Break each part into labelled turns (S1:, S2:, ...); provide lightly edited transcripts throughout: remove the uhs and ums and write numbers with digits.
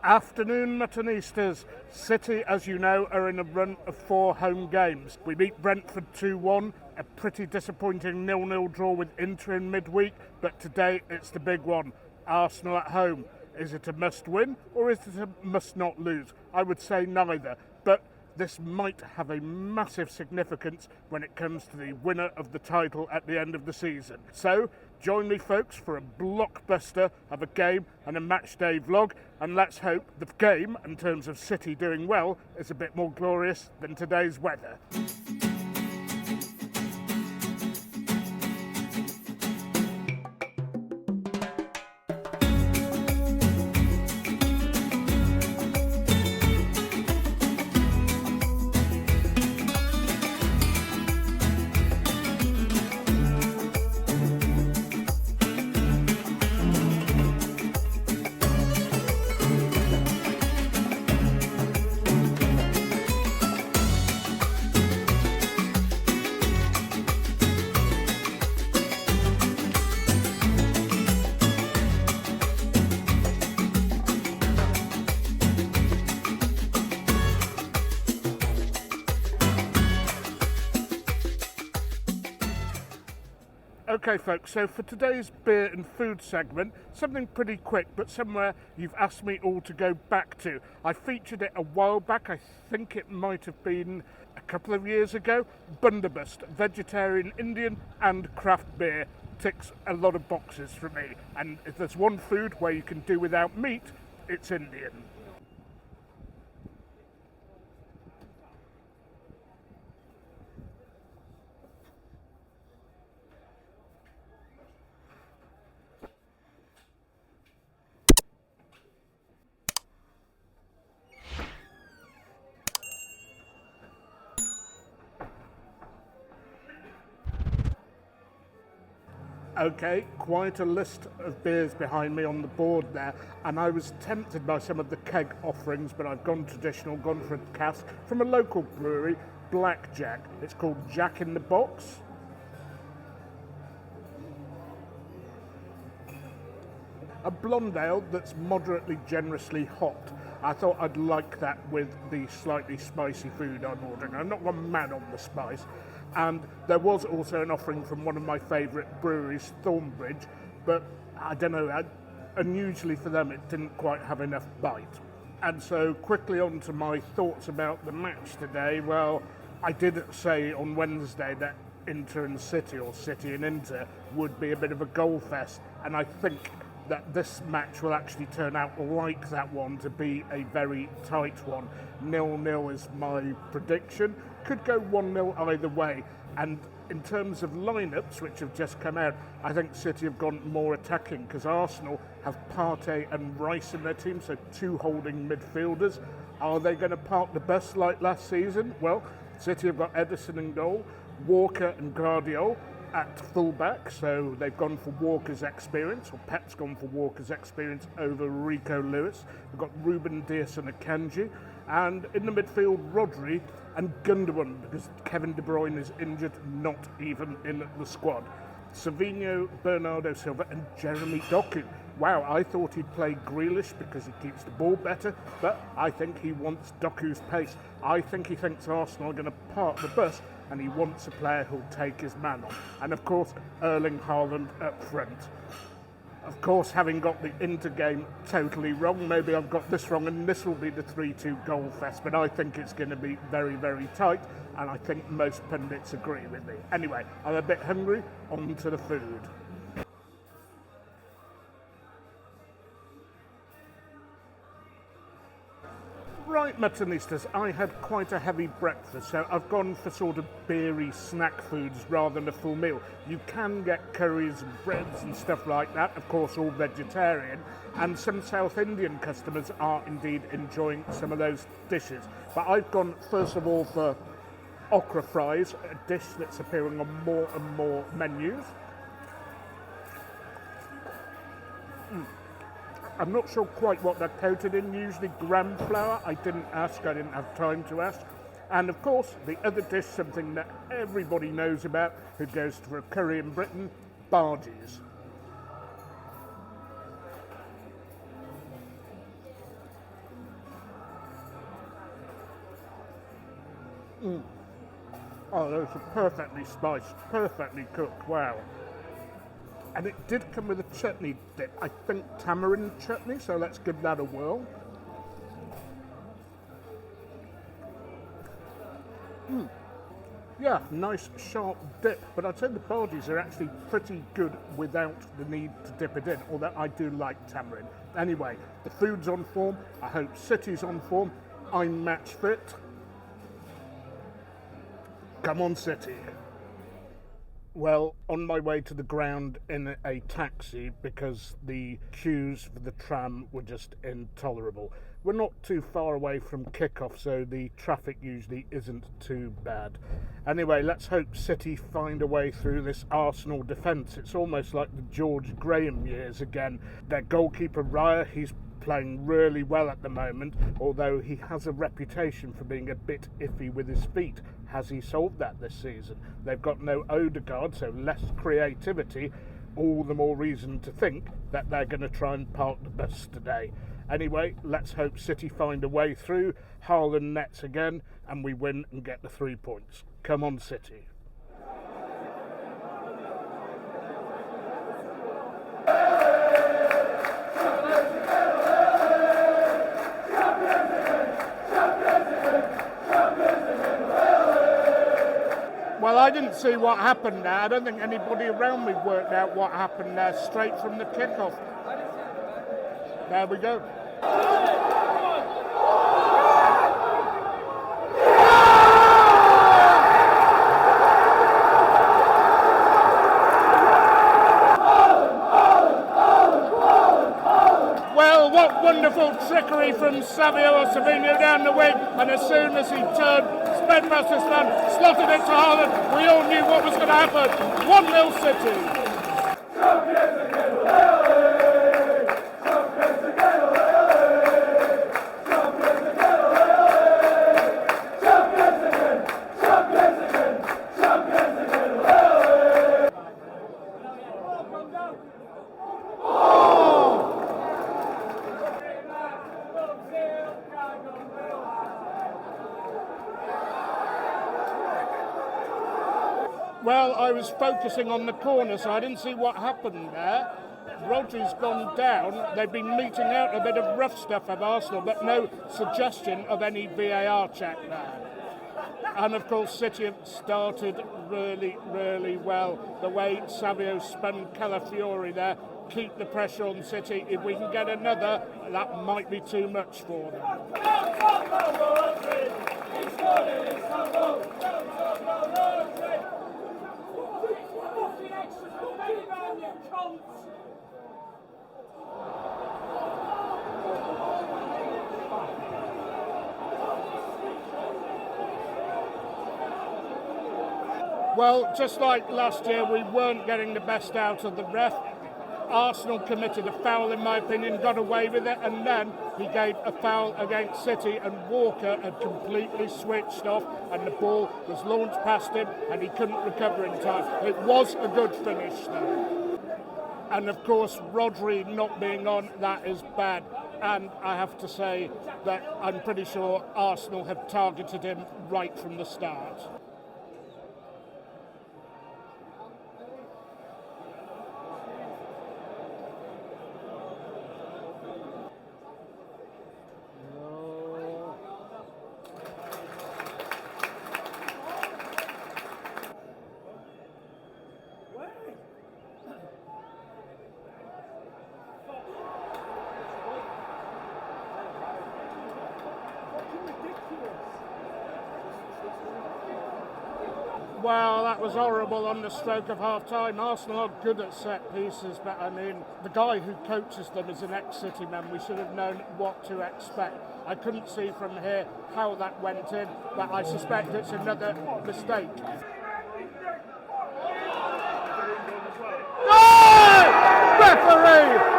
S1: Afternoon, Muttonistas. City, as you know, are in a run of 4 home games. We beat Brentford 2-1, a pretty disappointing 0-0 draw with Inter in midweek, but today it's the big one. Arsenal at home. Is it a must-win or is it a must-not-lose? I would say neither, but this might have a massive significance when it comes to the winner of the title at the end of the season. So, join me folks for a blockbuster of a game and a matchday vlog, and let's hope the game, in terms of City doing well, is a bit more glorious than today's weather. Okay folks, so for today's beer and food segment, something pretty quick, but somewhere you've asked me all to go back to. I featured it a while back, I think it might have been a couple of years ago. Bundabust, vegetarian, Indian and craft beer, ticks a lot of boxes for me. And if there's one food where you can do without meat, it's Indian. Okay, quite a list of beers behind me on the board there, and I was tempted by some of the keg offerings, but I've gone traditional, gone for a cask from a local brewery, Blackjack. It's called Jack in the Box. A blonde ale that's moderately generously hopped. I thought I'd like that with the slightly spicy food I'm ordering. I'm not one man on the spice. And there was also an offering from one of my favourite breweries, Thornbridge, but I don't know, unusually for them it didn't quite have enough bite. And so quickly on to my thoughts about the match today. Well, I did say on Wednesday that Inter and City, or City and Inter, would be a bit of a goal fest, and I think that this match will actually turn out like that one, to be a very tight one. 0-0 is my prediction. Could go 1-0 either way. And in terms of lineups, which have just come out, I think City have gone more attacking, because Arsenal have Partey and Rice in their team, so 2 holding midfielders. Are they going to park the bus like last season? Well, City have got Ederson in goal, Walker and Guardiola at fullback, so they've gone for Walker's experience, or Pep's gone for Walker's experience over Rico Lewis. We've got Ruben Dias and Akanji, and in the midfield, Rodri and Gundogan, because Kevin De Bruyne is injured, not even in the squad. Savinho, Bernardo Silva and Jeremy Doku. Wow, I thought he'd play Grealish because he keeps the ball better, but I think he wants Doku's pace. I think he thinks Arsenal are going to park the bus, and he wants a player who'll take his man on. And of course, Erling Haaland up front. Of course, having got the Inter game totally wrong, maybe I've got this wrong, and this will be the 3-2 goal fest, but I think it's going to be very, very tight, and I think most pundits agree with me. Anyway, I'm a bit hungry, on to the food. Right, Muttonistas, I had quite a heavy breakfast, so I've gone for sort of beery snack foods rather than a full meal. You can get curries and breads and stuff like that, of course all vegetarian, and some South Indian customers are indeed enjoying some of those dishes. But I've gone first of all for okra fries, a dish that's appearing on more and more menus. I'm not sure quite what they're coated in, usually gram flour. I didn't ask, I didn't have time to ask. And of course, the other dish, something that everybody knows about who goes for a curry in Britain, barges. Oh, those are perfectly spiced, perfectly cooked, wow. And it did come with a chutney dip, I think tamarind chutney, so let's give that a whirl. Yeah, nice sharp dip, but I'd say the bhajis are actually pretty good without the need to dip it in, although I do like tamarind. Anyway, the food's on form, I hope City's on form, I'm match fit. Come on, City. Well, on my way to the ground in a taxi because the queues for the tram were just intolerable. We're not too far away from kickoff, so the traffic usually isn't too bad. Anyway, let's hope City find a way through this Arsenal defence. It's almost like the George Graham years again. Their goalkeeper Raya, he's playing really well at the moment, although he has a reputation for being a bit iffy with his feet. Has he solved that this season? They've got no Odegaard, so less creativity. All the more reason to think that they're going to try and park the bus today. Anyway, let's hope City find a way through. Haaland nets again, and we win and get the 3 points. Come on, City. Well, I didn't see what happened there. I don't think anybody around me worked out what happened there straight from the kickoff. There we go. Well, what wonderful trickery from Savio Osavinho down the wing, and as soon as he turned, sped past his man, slotted it to Haaland. We all knew what was going to happen. 1-0 City. Well, I was focusing on the corner, so I didn't see what happened there. Rodri's gone down. They've been meeting out a bit of rough stuff of Arsenal, but no suggestion of any VAR check there. And of course, City have started really, really well. The way Savio spun Calafiori there, keep the pressure on City. If we can get another, that might be too much for them. Well, just like last year, we weren't getting the best out of the ref. Arsenal committed a foul, in my opinion, got away with it, and then he gave a foul against City, and Walker had completely switched off, and the ball was launched past him, and he couldn't recover in time. It was a good finish, though. And of course, Rodri not being on, that is bad. And I have to say that I'm pretty sure Arsenal have targeted him right from the start. Well, that was horrible on the stroke of half-time. Arsenal are good at set pieces, but I mean, the guy who coaches them is an ex-City man. We should have known what to expect. I couldn't see from here how that went in, but I suspect it's another mistake. Oh! Referee!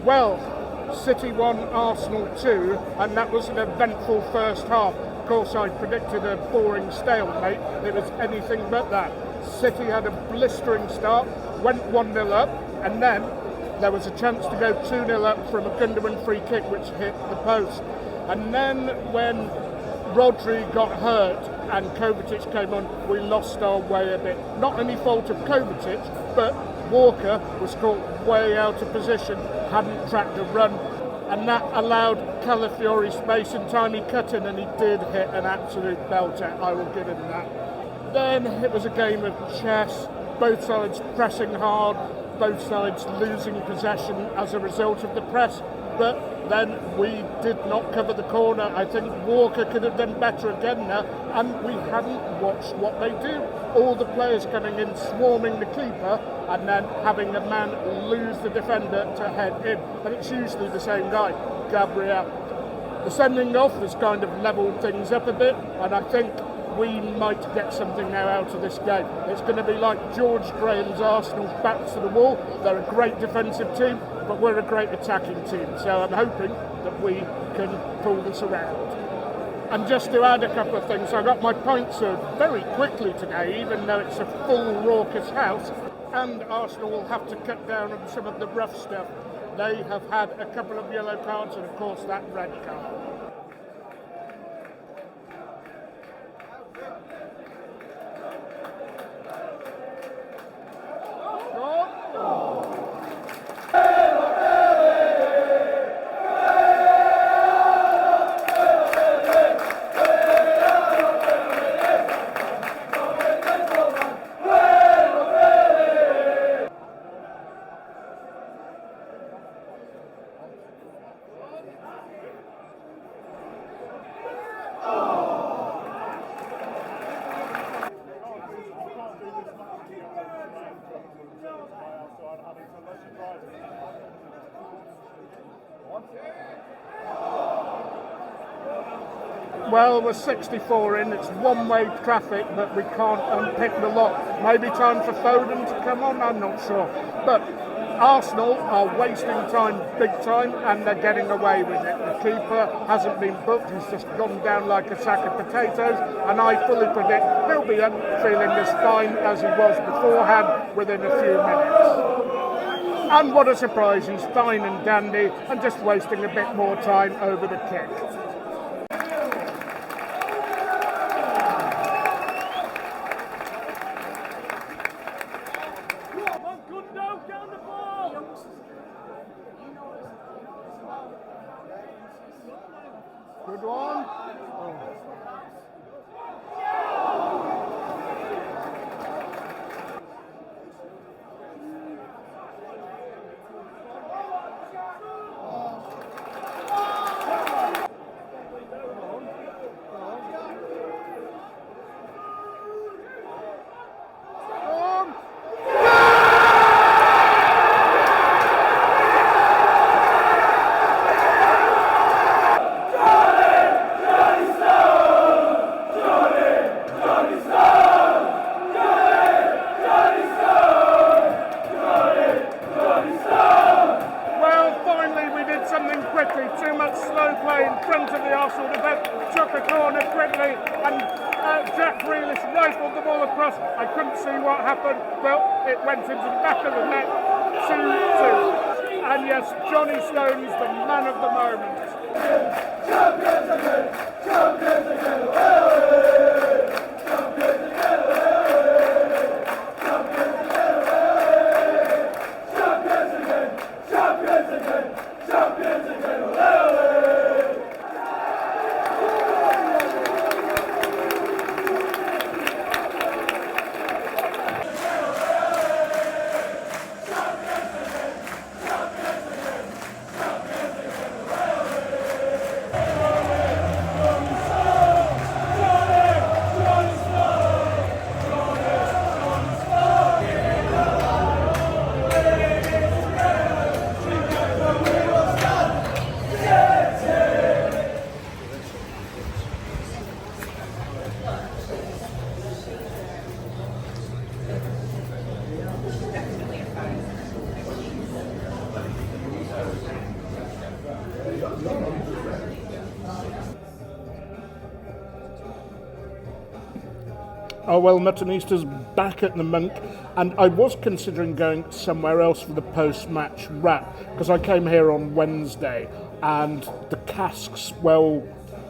S1: Well, City won, Arsenal 2, and that was an eventful first half. Of course, I predicted a boring stalemate. It was anything but that. City had a blistering start, went 1-0 up, and then there was a chance to go 2-0 up from a Gundogan free kick which hit the post. And then when Rodri got hurt and Kovacic came on, we lost our way a bit. Not any fault of Kovacic, but Walker was caught way out of position, hadn't tracked a run, and that allowed Calafiori space and time. He cut in and he did hit an absolute belter, I will give him that. Then it was a game of chess, both sides pressing hard, both sides losing possession as a result of the press, but then we did not cover the corner. I think Walker could have done better again now, and we hadn't watched what they do. All the players coming in, swarming the keeper, and then having a man lose the defender to head in. And it's usually the same guy, Gabriel. The sending off has kind of levelled things up a bit, and I think we might get something now out of this game. It's going to be like George Graham's Arsenal backs to the wall. They're a great defensive team, but we're a great attacking team. So I'm hoping that we can pull this around. And just to add a couple of things, I got my pint served very quickly today, even though it's a full raucous house. And Arsenal will have to cut down on some of the rough stuff. They have had a couple of yellow cards and of course that red card. Well, we're 64 in, it's one-way traffic, but we can't unpick the lock. Maybe time for Foden to come on, I'm not sure. But Arsenal are wasting time, big time, and they're getting away with it. The keeper hasn't been booked, he's just gone down like a sack of potatoes, and I fully predict he'll be feeling as fine as he was beforehand within a few minutes. And what a surprise, he's fine and dandy, and just wasting a bit more time over the kick. Good one. Too much slow play in front of the Arsenal defence, took a corner quickly, and Jack Grealish rifled the ball across. I couldn't see what happened, but it went into the back of the net, 2-2. And yes, Johnny Stone's the man of the moment. Champions again, champions again, Oh well, Muttonista's back at the Monk, and I was considering going somewhere else for the post-match wrap, because I came here on Wednesday, and the casks, well,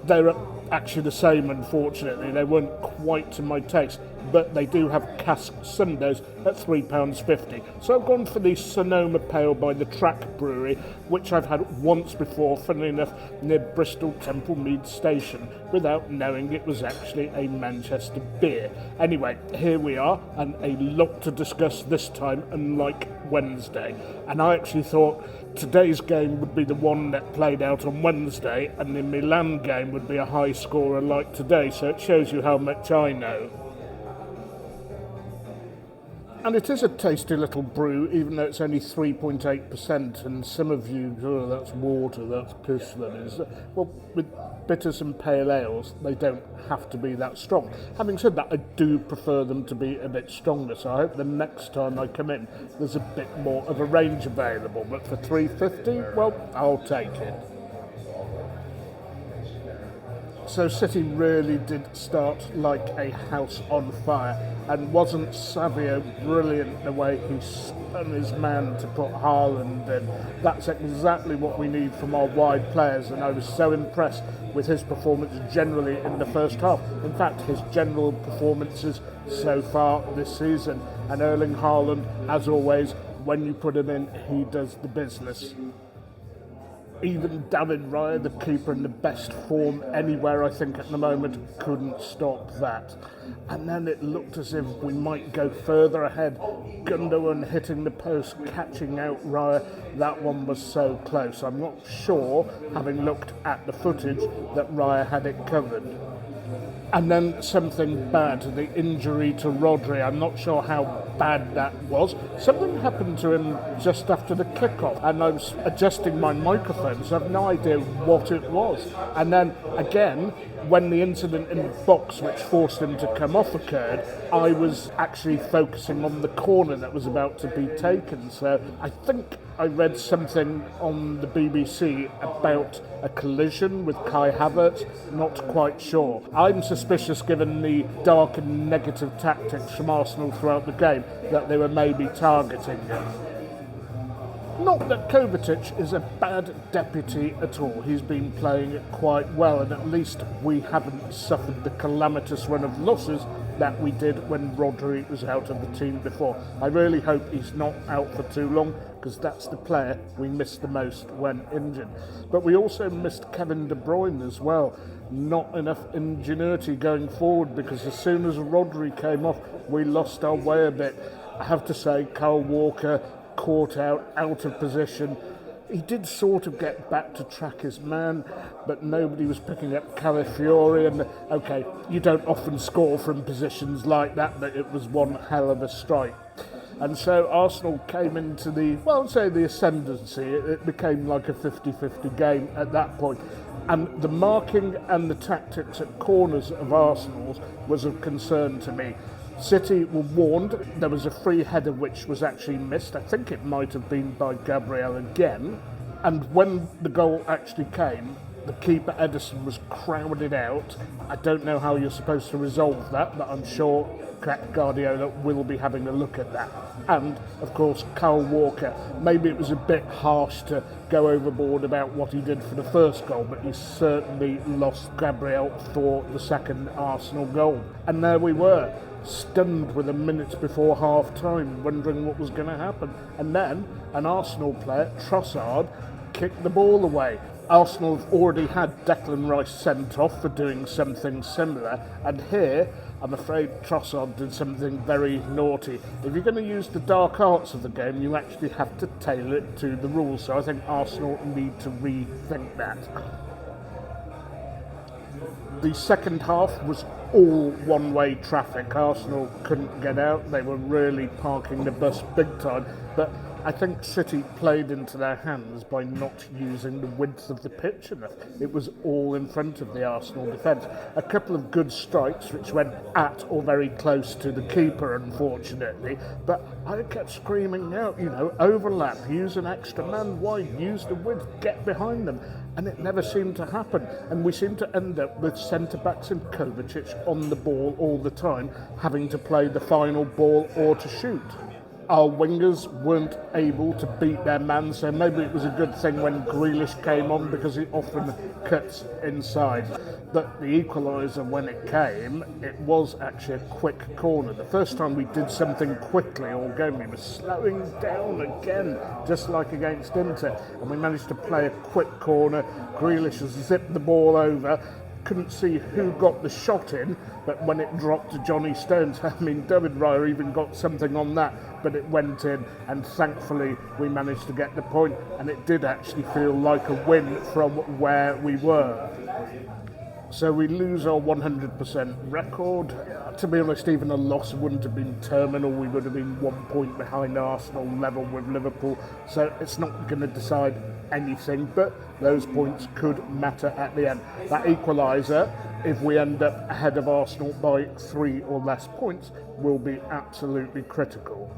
S1: they're actually the same, unfortunately. They weren't quite to my taste, but they do have cask sundaes at £3.50. So I've gone for the Sonoma Pale by the Track Brewery, which I've had once before, funnily enough, near Bristol Temple Mead Station, without knowing it was actually a Manchester beer. Anyway, here we are, and a lot to discuss this time, unlike Wednesday. And I actually thought today's game would be the one that played out on Wednesday, and the Milan game would be a high scorer like today, so it shows you how much I know. And it is a tasty little brew, even though it's only 3.8%, and some of you, oh, that's water, that's piss, that is. Well, with bitters and pale ales, they don't have to be that strong. Having said that, I do prefer them to be a bit stronger, so I hope the next time I come in, there's a bit more of a range available. But for $3.50, well, I'll take it. So City really did start like a house on fire, and wasn't Savio brilliant the way he spun his man to put Haaland in? That's exactly what we need from our wide players, and I was so impressed with his performance generally in the first half. In fact, his general performances so far this season. And Erling Haaland, as always, when you put him in, he does the business. Even David Raya, the keeper in the best form anywhere, I think, at the moment, couldn't stop that. And then it looked as if we might go further ahead. Gundogan hitting the post, catching out Raya. That one was so close. I'm not sure, having looked at the footage, that Raya had it covered. And then something bad, the injury to Rodri. I'm not sure how bad that was. Something happened to him just after the kickoff, and I was adjusting my microphone, so I have no idea what it was. And then again, when the incident in the box which forced him to come off occurred, I was actually focusing on the corner that was about to be taken. So I think I read something on the BBC about a collision with Kai Havertz, not quite sure. I'm suspicious, given the dark and negative tactics from Arsenal throughout the game, that they were maybe targeting him. Not that Kovacic is a bad deputy at all. He's been playing it quite well, and at least we haven't suffered the calamitous run of losses that we did when Rodri was out of the team before. I really hope he's not out for too long, because that's the player we miss the most when injured. But we also missed Kevin De Bruyne as well. Not enough ingenuity going forward, because as soon as Rodri came off, we lost our way a bit. I have to say, Kyle Walker caught out of position. He did sort of get back to track his man, but nobody was picking up Calafiori, and okay, you don't often score from positions like that, but it was one hell of a strike. And so Arsenal came into the ascendancy. It became like a 50-50 game at that point. And the marking and the tactics at corners of Arsenal's was of concern to me. City were warned. There was a free header which was actually missed. I think it might have been by Gabriel again. And when the goal actually came, the keeper Ederson was crowded out. I don't know how you're supposed to resolve that, but I'm sure Guardiola will be having a look at that. And, of course, Kyle Walker. Maybe it was a bit harsh to go overboard about what he did for the first goal, but he certainly lost Gabriel for the second Arsenal goal. And there we were, stunned with a minute before half-time, wondering what was going to happen. And then an Arsenal player, Trossard, kicked the ball away. Arsenal have already had Declan Rice sent off for doing something similar, and here, I'm afraid Trossard did something very naughty. If you're going to use the dark arts of the game, you actually have to tailor it to the rules, so I think Arsenal need to rethink that. The second half was all one-way traffic. Arsenal couldn't get out. They were really parking the bus big time. But I think City played into their hands by not using the width of the pitch enough. It was all in front of the Arsenal defence. A couple of good strikes which went at or very close to the keeper, unfortunately, but I kept screaming out, overlap, use an extra man wide, use the width, get behind them, and it never seemed to happen. And we seemed to end up with centre-backs and Kovacic on the ball all the time, having to play the final ball or to shoot. Our wingers weren't able to beat their man, so maybe it was a good thing when Grealish came on because he often cuts inside. But the equaliser, when it came, it was actually a quick corner. The first time we did something quickly all game, we were slowing down again, just like against Inter, and we managed to play a quick corner. Grealish zipped the ball over. Couldn't see who got the shot in, but when it dropped to Johnny Stones, David Raya even got something on that, but it went in, and thankfully we managed to get the point, and it did actually feel like a win from where we were. So we lose our 100% record. To be honest, even a loss wouldn't have been terminal. We would have been 1 point behind Arsenal, level with Liverpool. So it's not going to decide anything, but those points could matter at the end. That equaliser, if we end up ahead of Arsenal by 3 or less points, will be absolutely critical.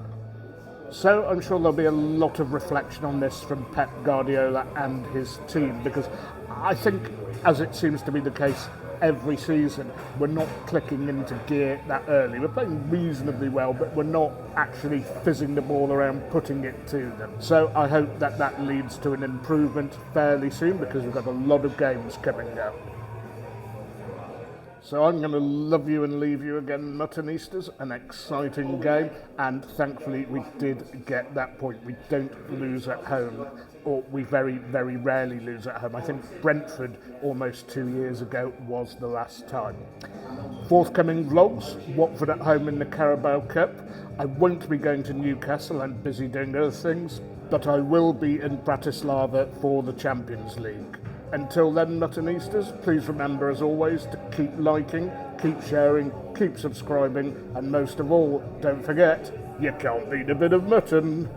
S1: So I'm sure there'll be a lot of reflection on this from Pep Guardiola and his team, because I think, as it seems to be the case every season, we're not clicking into gear that early. We're playing reasonably well, but we're not actually fizzing the ball around, putting it to them. So I hope that leads to an improvement fairly soon, because we've got a lot of games coming up. So I'm going to love you and leave you again, Muttonistas. An exciting game, and thankfully we did get that point. We don't lose at home, or we very, very rarely lose at home. I think Brentford almost 2 years ago was the last time. Forthcoming vlogs, Watford at home in the Carabao Cup. I won't be going to Newcastle, I'm busy doing other things, but I will be in Bratislava for the Champions League. Until then, Muttonistas, please remember, as always, to keep liking, keep sharing, keep subscribing, and most of all, don't forget, you can't beat a bit of mutton.